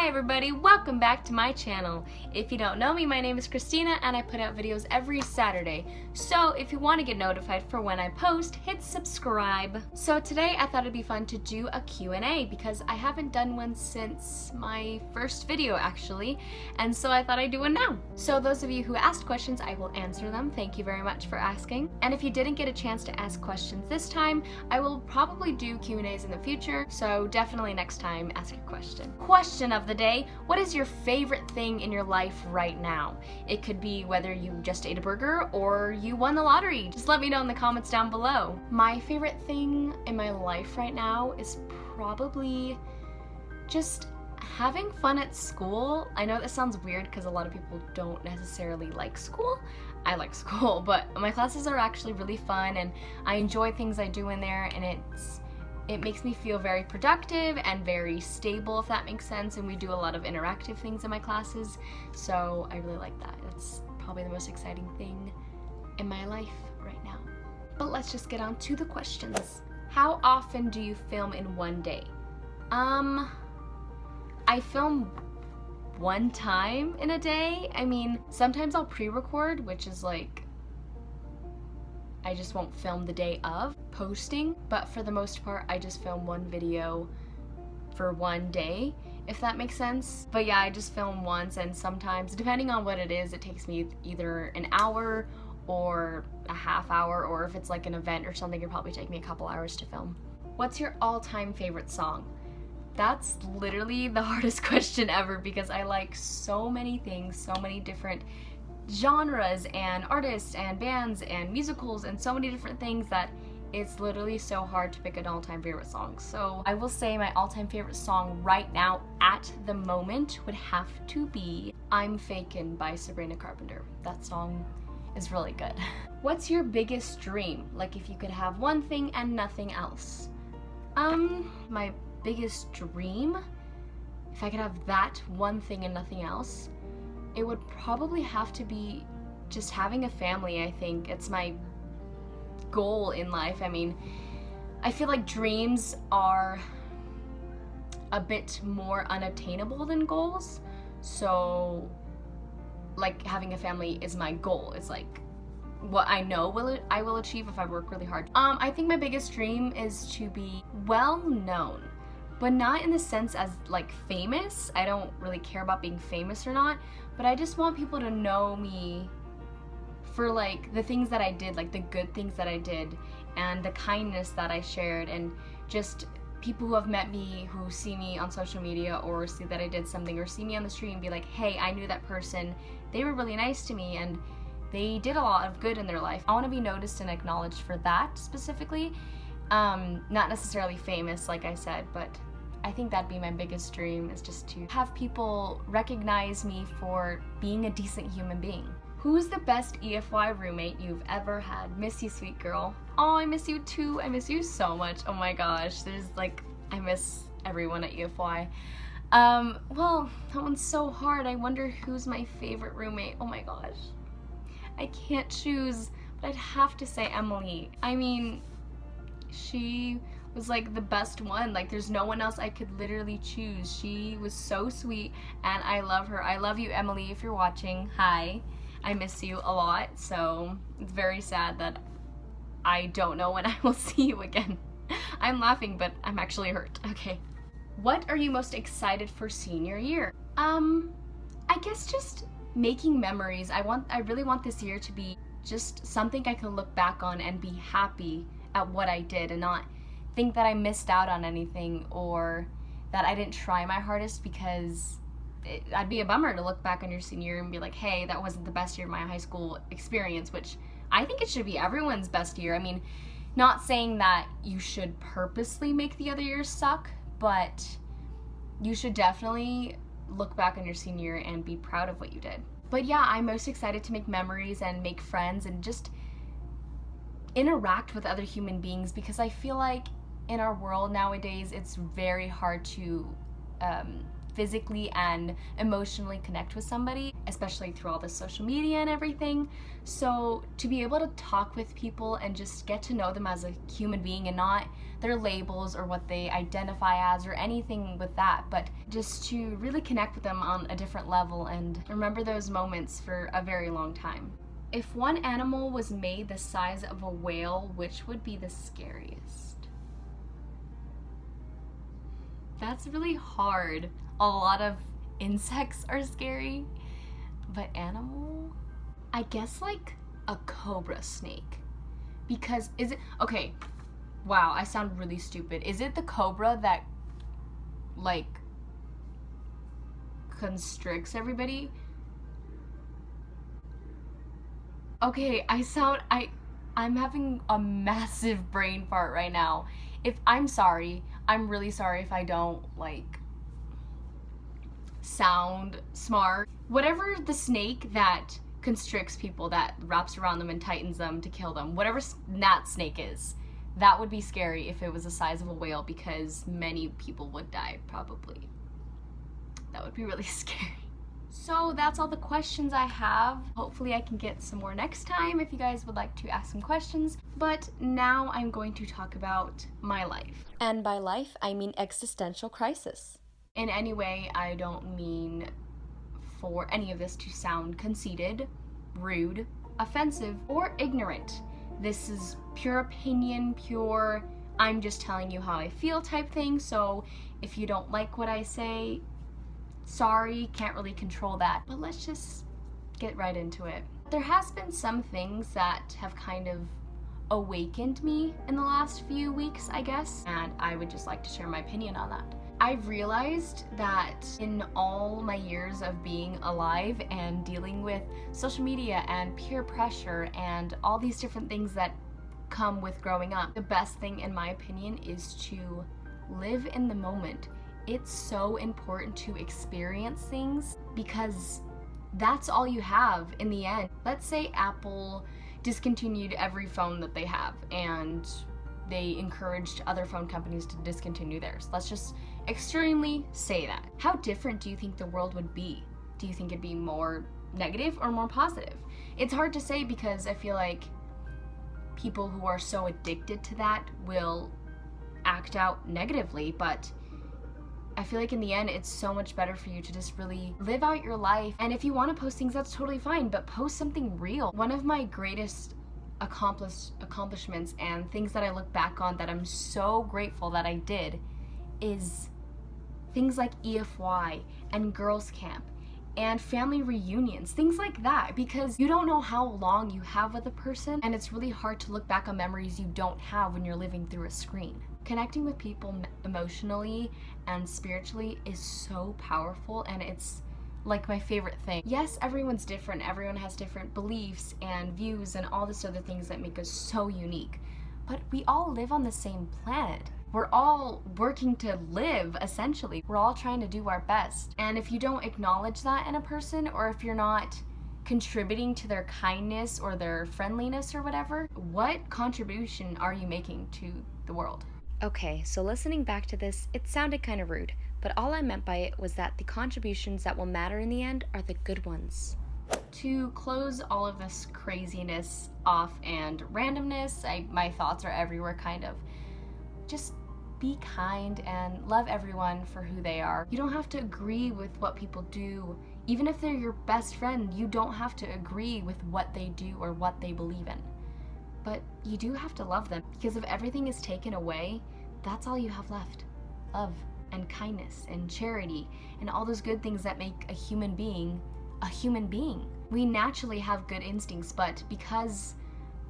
everybody, welcome back to my channel. If you don't know me, my name is Christina and I put out videos every Saturday. So if you want to get notified for when I post, hit subscribe. So today I thought it'd be fun to do a Q&A because I haven't done one since my first video actually, and so I thought I'd do one now. So those of you who asked questions, I will answer them. Thank you very much for asking. And if you didn't get a chance to ask questions this time, I will probably do Q&As in the future, so definitely next time ask your question. Question of the day: what is your favorite thing in your life right now? It could be whether you just ate a burger or you won the lottery. Just let me know in the comments down below. My favorite thing in my life right now is probably just having fun at school. I know that sounds weird because a lot of people don't necessarily like school. I like school, but my classes are actually really fun and I enjoy things I do in there, and it makes me feel very productive and very stable, if that makes sense, and we do a lot of interactive things in my classes, so I really like that. It's probably the most exciting thing in my life right now. But let's just get on to the questions. How often do you film in one day? I film one time in a day. I mean, sometimes I'll pre-record, which is like, I just won't film the day of posting, but for the most part I just film one video for one day, if that makes sense. But yeah, I just film once, and sometimes, depending on what it is, it takes me either an hour or a half hour, or if it's like an event or something, it'll probably take me a couple hours to film. What's your all-time favorite song? That's literally the hardest question ever because I like so many things, so many different genres and artists and bands and musicals and so many different things that it's literally so hard to pick an all-time favorite song. So I will say my all-time favorite song right now at the moment would have to be I'm Fakin' by Sabrina Carpenter. That song is really good. What's your biggest dream? Like if you could have one thing and nothing else. My biggest dream, if I could have that one thing and nothing else, it would probably have to be just having a family. I think it's my goal in life. I mean, I feel like dreams are a bit more unattainable than goals, so like having a family is my goal. It's like what I know I will achieve if I work really hard. I think my biggest dream is to be well known, but not in the sense as like famous. I don't really care about being famous or not, but I just want people to know me for like the things that I did, like the good things that I did and the kindness that I shared, and just people who have met me, who see me on social media or see that I did something or see me on the street and be like, hey, I knew that person, they were really nice to me and they did a lot of good in their life. I want to be noticed and acknowledged for that specifically. Not necessarily famous, like I said, but I think that'd be my biggest dream, is just to have people recognize me for being a decent human being. Who's the best EFY roommate you've ever had? Miss you, sweet girl. Oh, I miss you too. I miss you so much. Oh my gosh, I miss everyone at EFY. Well, that one's so hard. I wonder who's my favorite roommate. Oh my gosh. I can't choose, but I'd have to say Emily. I mean, she was like the best one. Like there's no one else I could literally choose. She was so sweet and I love her. I love you, Emily, if you're watching. Hi. I miss you a lot, so it's very sad that I don't know when I will see you again. I'm laughing, but I'm actually hurt. Okay. What are you most excited for senior year? I guess just making memories. I really want this year to be just something I can look back on and be happy at what I did and not think that I missed out on anything or that I didn't try my hardest, because I'd be a bummer to look back on your senior year and be like, hey, that wasn't the best year of my high school experience, which I think it should be everyone's best year. I mean, not saying that you should purposely make the other years suck, but you should definitely look back on your senior year and be proud of what you did. But yeah, I'm most excited to make memories and make friends and just interact with other human beings, because I feel like in our world nowadays it's very hard to physically and emotionally connect with somebody, especially through all this social media and everything. So to be able to talk with people and just get to know them as a human being and not their labels or what they identify as or anything with that, but just to really connect with them on a different level and remember those moments for a very long time. If one animal was made the size of a whale, which would be the scariest? That's really hard. A lot of insects are scary, but animal? I guess like a cobra snake. Because is it, okay, wow, I sound really stupid. Is it the cobra that like constricts everybody? Okay, I'm having a massive brain fart right now. I'm sorry. I'm really sorry if I don't like sound smart. Whatever the snake that constricts people, that wraps around them and tightens them to kill them, whatever that snake is, that would be scary if it was the size of a whale, because many people would die probably. That would be really scary. So that's all the questions I have. Hopefully I can get some more next time if you guys would like to ask some questions. But now I'm going to talk about my life. And by life, I mean existential crisis. In any way, I don't mean for any of this to sound conceited, rude, offensive, or ignorant. This is pure opinion, pure I'm just telling you how I feel type thing. So if you don't like what I say, sorry, can't really control that, but let's just get right into it. There has been some things that have kind of awakened me in the last few weeks, I guess, and I would just like to share my opinion on that. I've realized that in all my years of being alive and dealing with social media and peer pressure and all these different things that come with growing up, the best thing in my opinion is to live in the moment. It's so important to experience things because that's all you have in the end. Let's say Apple discontinued every phone that they have and they encouraged other phone companies to discontinue theirs. Let's just extremely say that. How different do you think the world would be? Do you think it'd be more negative or more positive? It's hard to say because I feel like people who are so addicted to that will act out negatively, but I feel like in the end, it's so much better for you to just really live out your life. And if you want to post things, that's totally fine, but post something real. One of my greatest accomplishments and things that I look back on that I'm so grateful that I did is things like EFY and Girls Camp and family reunions, things like that, because you don't know how long you have with a person, and it's really hard to look back on memories you don't have when you're living through a screen. Connecting with people emotionally and spiritually is so powerful, and it's like my favorite thing. Yes, everyone's different. Everyone has different beliefs and views and all this other things that make us so unique. But we all live on the same planet. We're all working to live, essentially. We're all trying to do our best. And if you don't acknowledge that in a person, or if you're not contributing to their kindness or their friendliness or whatever, what contribution are you making to the world? Okay, so listening back to this, it sounded kind of rude, but all I meant by it was that the contributions that will matter in the end are the good ones. To close all of this craziness off and randomness, my thoughts are everywhere kind of. Just be kind and love everyone for who they are. You don't have to agree with what people do. Even if they're your best friend, you don't have to agree with what they do or what they believe in. But you do have to love them, because if everything is taken away, that's all you have left. Love and kindness and charity and all those good things that make a human being a human being. We naturally have good instincts, but because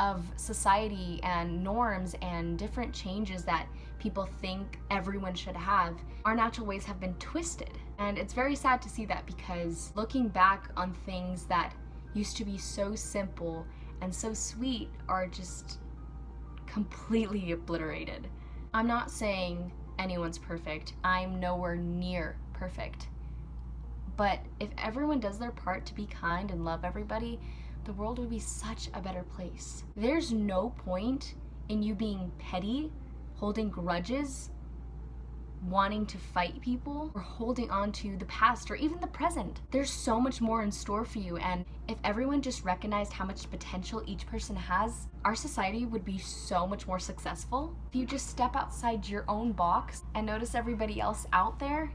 of society and norms and different changes that people think everyone should have, our natural ways have been twisted. And it's very sad to see that, because looking back on things that used to be so simple and so sweet are just completely obliterated. I'm not saying anyone's perfect. I'm nowhere near perfect. But if everyone does their part to be kind and love everybody, the world would be such a better place. There's no point in you being petty, holding grudges, wanting to fight people or holding on to the past or even the present. There's so much more in store for you, and if everyone just recognized how much potential each person has, our society would be so much more successful. If you just step outside your own box and notice everybody else out there,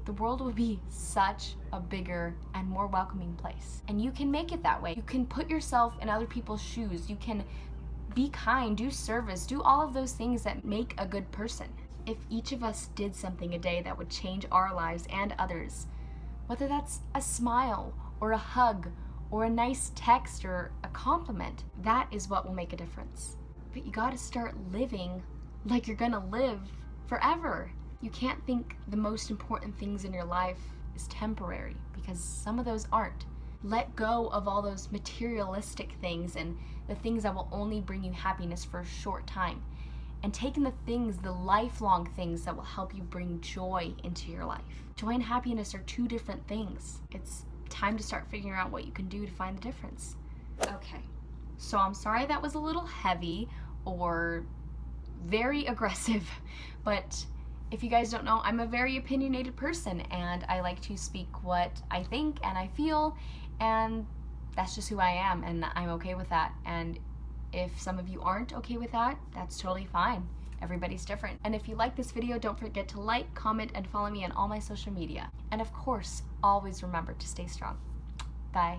the world would be such a bigger and more welcoming place. And you can make it that way. You can put yourself in other people's shoes. You can be kind, do service, do all of those things that make a good person. If each of us did something a day that would change our lives and others, whether that's a smile or a hug or a nice text or a compliment, that is what will make a difference. But you gotta start living like you're gonna live forever. You can't think the most important things in your life is temporary, because some of those aren't. Let go of all those materialistic things and the things that will only bring you happiness for a short time, and take in the things, the lifelong things that will help you bring joy into your life. Joy and happiness are two different things. It's time to start figuring out what you can do to find the difference. Okay, so I'm sorry that was a little heavy or very aggressive, but if you guys don't know, I'm a very opinionated person, and I like to speak what I think and I feel, and that's just who I am, and I'm okay with that. And if some of you aren't okay with that, that's totally fine. Everybody's different. And if you like this video, don't forget to like, comment, and follow me on all my social media. And of course, always remember to stay strong. Bye.